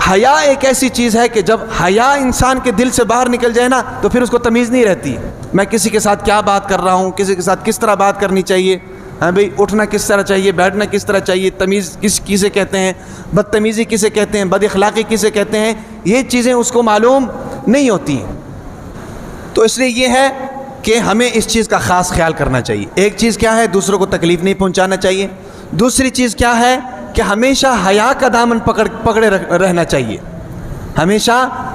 حیا ایک ایسی چیز ہے کہ جب حیا انسان کے دل سے باہر نکل جائے نا تو پھر اس کو تمیز نہیں رہتی، میں کسی کے ساتھ کیا بات کر رہا ہوں، کسی کے ساتھ کس طرح بات کرنی چاہیے، ہاں بھئی اٹھنا کس طرح چاہیے، بیٹھنا کس طرح چاہیے، تمیز کسے کہتے ہیں، بدتمیزی کسے کہتے ہیں، بد اخلاقی کسے کہتے ہیں، یہ چیزیں اس کو معلوم نہیں ہوتی ہیں۔ تو اس لیے یہ ہے کہ ہمیں اس چیز کا خاص خیال کرنا چاہیے۔ ایک چیز کیا ہے، دوسروں کو تکلیف نہیں پہنچانا چاہیے۔ دوسری چیز کیا ہے کہ ہمیشہ حیا کا دامن پکڑے رہنا چاہیے، ہمیشہ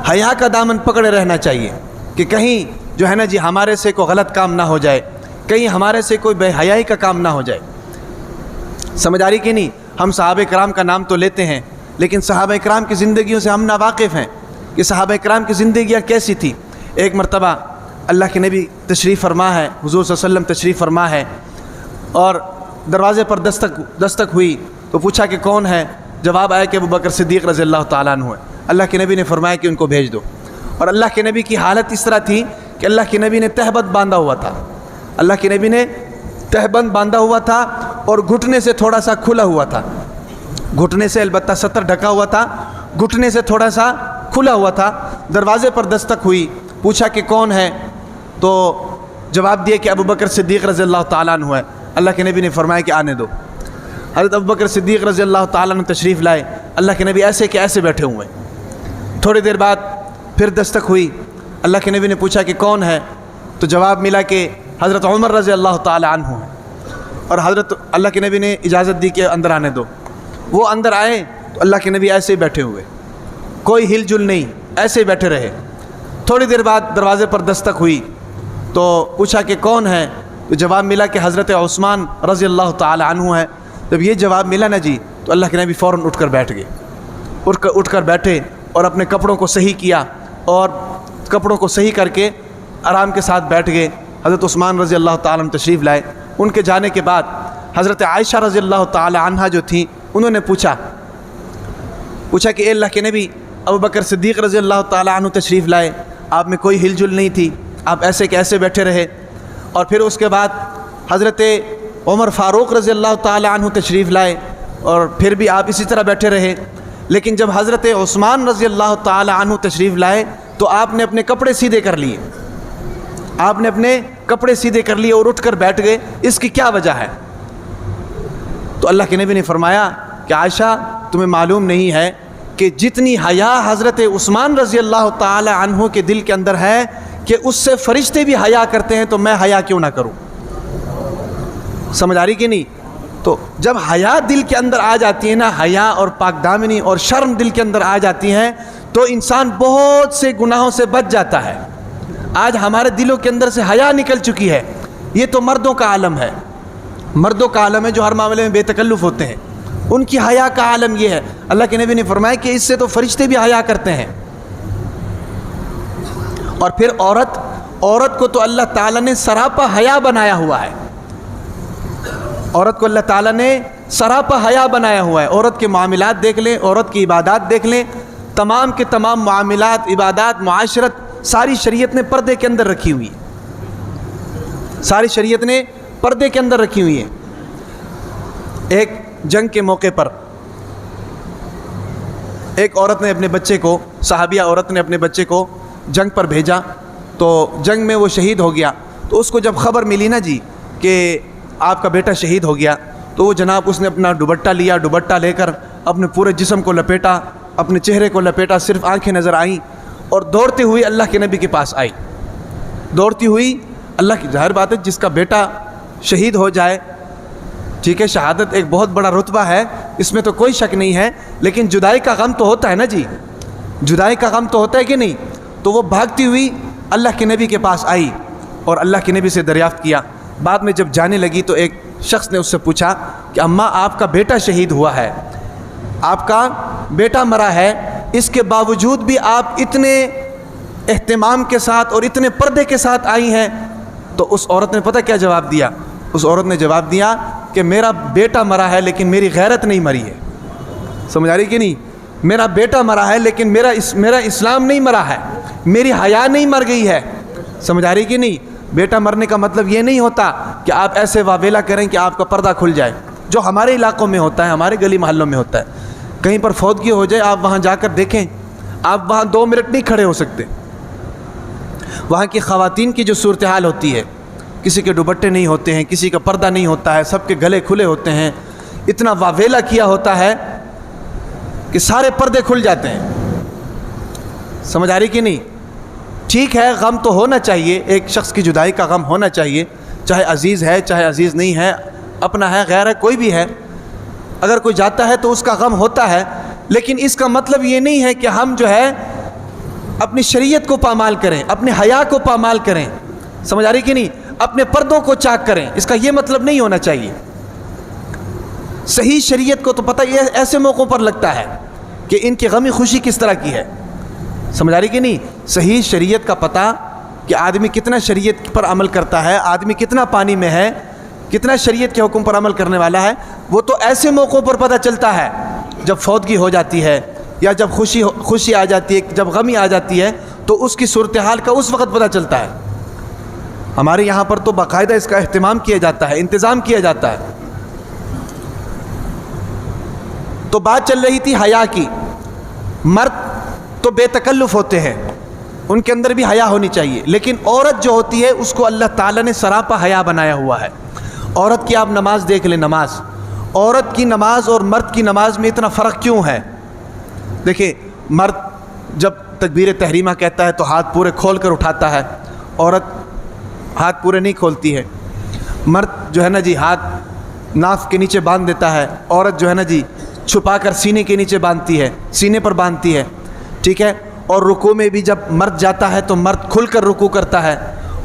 حیا کا دامن پکڑے رہنا چاہیے کہ کہیں جو ہے نا جی ہمارے سے کوئی غلط کام نہ ہو جائے، کہیں ہمارے سے کوئی بے حیائی کا کام نہ ہو جائے۔ سمجھ آ رہی کہ نہیں؟ ہم صحابہ کرام کا نام تو لیتے ہیں لیکن صحابہ کرام کی زندگیوں سے ہم ناواقف ہیں کہ صحابہ کرام کی زندگیاں کیسی تھی۔ ایک مرتبہ اللہ کے نبی تشریف فرما ہے، حضور صلی اللہ علیہ وسلم تشریف فرما ہے، اور دروازے پر دستک ہوئی تو پوچھا کہ کون ہے؟ جواب آیا کہ ابو بکر صدیق رضی اللہ تعالیٰ عنہ ہے۔ اللہ کے نبی نے فرمایا کہ ان کو بھیج دو، اور اللہ کے نبی کی حالت اس طرح تھی کہ اللہ کے نبی نے تہبند باندھا ہوا تھا، اللہ کے نبی نے تہبند باندھا ہوا تھا اور گھٹنے سے تھوڑا سا کھلا ہوا تھا، گھٹنے سے البتہ ستر ڈھکا ہوا تھا، گھٹنے سے تھوڑا سا کھلا ہوا تھا۔ دروازے پر دستک ہوئی، پوچھا کہ کون ہے؟ تو جواب دیا کہ ابو بکر صدیق رضی اللہ تعالیٰ عنہ ہے۔ اللہ کے نبی نے فرمایا کہ آنے دو۔ حضرت ابو بکر صدیق رضی اللہ تعالیٰ عنہ تشریف لائے، اللہ کے نبی ایسے کہ ایسے بیٹھے ہوئے۔ تھوڑی دیر بعد پھر دستک ہوئی، اللہ کے نبی نے پوچھا کہ کون ہے؟ تو جواب ملا کہ حضرت عمر رضی اللہ تعالیٰ عنہ ہے، اور حضرت اللہ کے نبی نے اجازت دی کہ اندر آنے دو۔ وہ اندر آئے تو اللہ کے نبی ایسے ہی بیٹھے ہوئے، کوئی ہل جل نہیں، ایسے ہی بیٹھے رہے۔ تھوڑی دیر بعد دروازے پر دستک ہوئی تو پوچھا کہ کون ہے؟ تو جواب ملا کہ حضرت عثمان رضی اللہ تعالی عنہ ہے۔ جب یہ جواب ملا نا جی تو اللہ کے نبی فوراً اٹھ کر بیٹھ گئے، اٹھ کر بیٹھے اور اپنے کپڑوں کو صحیح کیا، اور کپڑوں کو صحیح کر کے آرام کے ساتھ بیٹھ گئے۔ حضرت عثمان رضی اللہ تعالیٰ عنہ تشریف لائے۔ ان کے جانے کے بعد حضرت عائشہ رضی اللہ تعالی عنہ جو تھیں انہوں نے پوچھا کہ اے اللہ کے نبی، ابو بکر صدیق رضی اللہ تعالی عنہ تشریف لائے، آپ میں کوئی ہل جل نہیں تھی، آپ ایسے کیسے بیٹھے رہے؟ اور پھر اس کے بعد حضرت عمر فاروق رضی اللہ تعالی عنہ تشریف لائے اور پھر بھی آپ اسی طرح بیٹھے رہے۔ لیکن جب حضرت عثمان رضی اللہ تعالی عنہ تشریف لائے تو آپ نے اپنے کپڑے سیدھے کر لیے، آپ نے اپنے کپڑے سیدھے کر لیے اور اٹھ کر بیٹھ گئے، اس کی کیا وجہ ہے؟ تو اللہ کے نبی نے فرمایا کہ عائشہ تمہیں معلوم نہیں ہے کہ جتنی حیا حضرت عثمان رضی اللہ تعالی عنہ کے دل کے اندر ہے کہ اس سے فرشتے بھی حیا کرتے ہیں، تو میں حیا کیوں نہ کروں؟ سمجھ آ رہی کہ نہیں؟ تو جب حیا دل کے اندر آ جاتی ہے نا، حیا اور پاک دامنی اور شرم دل کے اندر آ جاتی ہیں تو انسان بہت سے گناہوں سے بچ جاتا ہے۔ آج ہمارے دلوں کے اندر سے حیا نکل چکی ہے۔ یہ تو مردوں کا عالم ہے، مردوں کا عالم ہے جو ہر معاملے میں بے تکلف ہوتے ہیں، ان کی حیا کا عالم یہ ہے۔ اللہ کے نبی نے فرمایا کہ اس سے تو فرشتے بھی حیا کرتے ہیں۔ اور پھر عورت کو تو اللہ تعالیٰ نے سراپا حیا بنایا ہوا ہے، عورت کو اللہ تعالیٰ نے سراپا حیا بنایا ہوا ہے۔ عورت کے معاملات دیکھ لیں، عورت کی عبادات دیکھ لیں، تمام کے تمام معاملات، عبادات، معاشرت، ساری شریعت نے پردے کے اندر رکھی ہوئی ہے، ساری شریعت نے پردے کے اندر رکھی ہوئی ہے۔ ایک جنگ کے موقع پر ایک عورت نے اپنے بچے کو، صحابیہ عورت نے اپنے بچے کو جنگ پر بھیجا، تو جنگ میں وہ شہید ہو گیا۔ تو اس کو جب خبر ملی نا جی کہ آپ کا بیٹا شہید ہو گیا، تو وہ جناب اس نے اپنا دوپٹہ لیا، دوپٹہ لے کر اپنے پورے جسم کو لپیٹا، اپنے چہرے کو لپیٹا، صرف آنکھیں نظر آئیں، اور دوڑتے ہوئی اللہ کے نبی کے پاس آئی، دوڑتی ہوئی اللہ کی۔ ظاہر بات ہے جس کا بیٹا شہید ہو جائے، ٹھیک ہے، شہادت ایک بہت بڑا رتبہ ہے، اس میں تو کوئی شک نہیں ہے، لیکن جدائی کا غم تو ہوتا ہے نا جی، جدائی کا غم تو ہوتا ہے کہ نہیں؟ تو وہ بھاگتی ہوئی اللہ کے نبی کے پاس آئی اور اللہ کے نبی سے دریافت کیا۔ بعد میں جب جانے لگی تو ایک شخص نے اس سے پوچھا کہ اماں آپ کا بیٹا شہید ہوا ہے، آپ کا بیٹا مرا ہے، اس کے باوجود بھی آپ اتنے اہتمام کے ساتھ اور اتنے پردے کے ساتھ آئی ہیں؟ تو اس عورت نے پتہ کیا جواب دیا؟ اس عورت نے جواب دیا کہ میرا بیٹا مرا ہے لیکن میری غیرت نہیں مری ہے۔ سمجھ آ رہی کہ نہیں؟ میرا بیٹا مرا ہے لیکن میرا اسلام نہیں مرا ہے، میری حیا نہیں مر گئی ہے۔ سمجھ آ رہی کہ نہیں؟ بیٹا مرنے کا مطلب یہ نہیں ہوتا کہ آپ ایسے واویلا کریں کہ آپ کا پردہ کھل جائے، جو ہمارے علاقوں میں ہوتا ہے، ہمارے گلی محلوں میں ہوتا ہے۔ کہیں پر فوتگی ہو جائے آپ وہاں جا کر دیکھیں، آپ وہاں 2 منٹ نہیں کھڑے ہو سکتے۔ وہاں کی خواتین کی جو صورتحال ہوتی ہے، کسی کے دوپٹے نہیں ہوتے ہیں، کسی کا پردہ نہیں ہوتا ہے، سب کے گلے کھلے ہوتے ہیں، اتنا واویلا کیا ہوتا ہے کہ سارے پردے کھل جاتے ہیں۔ سمجھ آ رہی کہ نہیں؟ ٹھیک ہے، غم تو ہونا چاہیے، ایک شخص کی جدائی کا غم ہونا چاہیے، چاہے عزیز ہے چاہے عزیز نہیں ہے، اپنا ہے غیر ہے، کوئی بھی ہے، اگر کوئی جاتا ہے تو اس کا غم ہوتا ہے، لیکن اس کا مطلب یہ نہیں ہے کہ ہم جو ہے اپنی شریعت کو پامال کریں، اپنے حیا کو پامال کریں۔ سمجھ آ رہی کہ نہیں؟ اپنے پردوں کو چاک کریں، اس کا یہ مطلب نہیں ہونا چاہیے۔ صحیح شریعت کو تو پتہ یہ ایسے موقعوں پر لگتا ہے کہ ان کی غمی خوشی کس طرح کی ہے۔ سمجھ آ رہی کہ نہیں؟ صحیح شریعت کا پتہ کہ آدمی کتنا شریعت پر عمل کرتا ہے، آدمی کتنا پانی میں ہے، کتنا شریعت کے حکم پر عمل کرنے والا ہے، وہ تو ایسے موقعوں پر پتہ چلتا ہے جب فوتگی ہو جاتی ہے، یا جب خوشی آ جاتی ہے، جب غمی آ جاتی ہے، تو اس کی صورتحال کا اس وقت پتہ چلتا ہے۔ ہمارے یہاں پر تو باقاعدہ اس کا اہتمام کیا جاتا ہے، انتظام کیا جاتا ہے۔ تو بات چل رہی تھی حیا کی۔ مرد تو بے تکلف ہوتے ہیں، ان کے اندر بھی حیا ہونی چاہیے، لیکن عورت جو ہوتی ہے اس کو اللہ تعالیٰ نے سراپا حیا بنایا ہوا ہے۔ عورت کی آپ نماز دیکھ لیں، نماز، عورت کی نماز اور مرد کی نماز میں اتنا فرق کیوں ہے؟ دیکھیں، مرد جب تکبیر تحریمہ کہتا ہے تو ہاتھ پورے کھول کر اٹھاتا ہے، عورت ہاتھ پورے نہیں کھولتی ہے۔ مرد جو ہے نا جی ہاتھ ناف کے نیچے باندھ دیتا ہے، عورت جو ہے نا جی چھپا کر سینے کے نیچے باندھتی ہے، سینے پر باندھتی ہے، ٹھیک ہے۔ اور رکوع میں بھی جب مرد جاتا ہے تو مرد کھل کر رکوع کرتا ہے،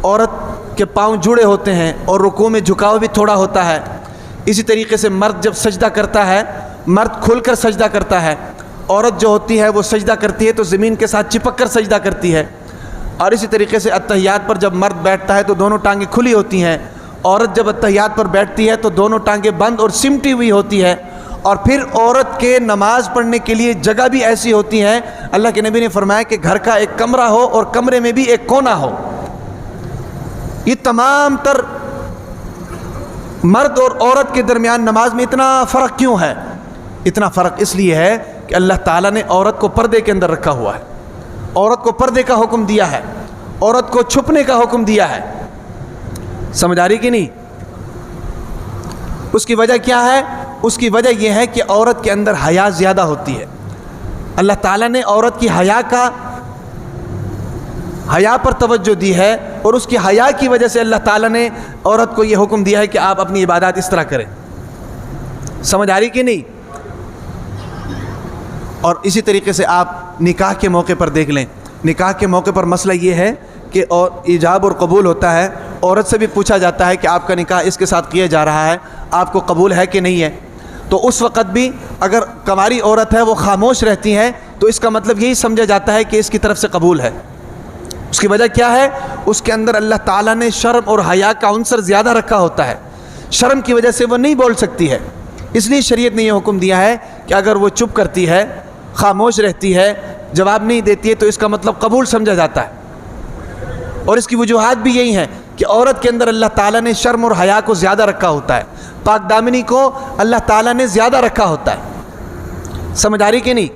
عورت کے پاؤں جڑے ہوتے ہیں اور رکوع میں جھکاؤ بھی تھوڑا ہوتا ہے۔ اسی طریقے سے مرد جب سجدہ کرتا ہے، مرد کھل کر سجدہ کرتا ہے، عورت جو ہوتی ہے وہ سجدہ کرتی ہے تو زمین کے ساتھ چپک کر سجدہ کرتی ہے۔ اور اسی طریقے سے اتحیات پر جب مرد بیٹھتا ہے تو دونوں ٹانگیں کھلی ہوتی ہیں، عورت جب اتحیات پر بیٹھتی ہے تو دونوں ٹانگیں بند اور سمٹی ہوئی ہوتی ہے۔ اور پھر عورت کے نماز پڑھنے کے لیے جگہ بھی ایسی ہوتی ہے، اللہ کے نبی نے فرمایا کہ گھر کا ایک کمرہ ہو اور کمرے میں بھی ایک کونا ہو۔ یہ تمام تر مرد اور عورت کے درمیان نماز میں اتنا فرق کیوں ہے؟ اتنا فرق اس لیے ہے کہ اللہ تعالیٰ نے عورت کو پردے کے اندر رکھا ہوا ہے، عورت کو پردے کا حکم دیا ہے، عورت کو چھپنے کا حکم دیا ہے۔ سمجھ آ رہی کہ نہیں؟ اس کی وجہ کیا ہے؟ اس کی وجہ یہ ہے کہ عورت کے اندر حیا زیادہ ہوتی ہے۔ اللہ تعالیٰ نے عورت کی حیا پر توجہ دی ہے، اور اس کی حیا کی وجہ سے اللہ تعالیٰ نے عورت کو یہ حکم دیا ہے کہ آپ اپنی عبادات اس طرح کریں۔ سمجھ آ رہی کہ نہیں؟ اور اسی طریقے سے آپ نکاح کے موقع پر دیکھ لیں، نکاح کے موقع پر مسئلہ یہ ہے کہ اور ایجاب اور قبول ہوتا ہے، عورت سے بھی پوچھا جاتا ہے کہ آپ کا نکاح اس کے ساتھ کیا جا رہا ہے، آپ کو قبول ہے کہ نہیں ہے؟ تو اس وقت بھی اگر کنواری عورت ہے وہ خاموش رہتی ہیں تو اس کا مطلب یہی سمجھا جاتا ہے کہ اس کی طرف سے قبول ہے۔ اس کی وجہ کیا ہے؟ اس کے اندر اللہ تعالیٰ نے شرم اور حیا کا عنصر زیادہ رکھا ہوتا ہے، شرم کی وجہ سے وہ نہیں بول سکتی ہے، اس لیے شریعت نے یہ حکم دیا ہے کہ اگر وہ چپ کرتی ہے، خاموش رہتی ہے، جواب نہیں دیتی ہے تو اس کا مطلب قبول سمجھا جاتا ہے۔ اور اس کی وجوہات بھی یہی ہیں کہ عورت کے اندر اللہ تعالیٰ نے شرم اور حیا کو زیادہ رکھا ہوتا ہے، پاک دامنی کو اللہ تعالیٰ نے زیادہ رکھا ہوتا ہے۔ سمجھ آ رہی کہ نہیں؟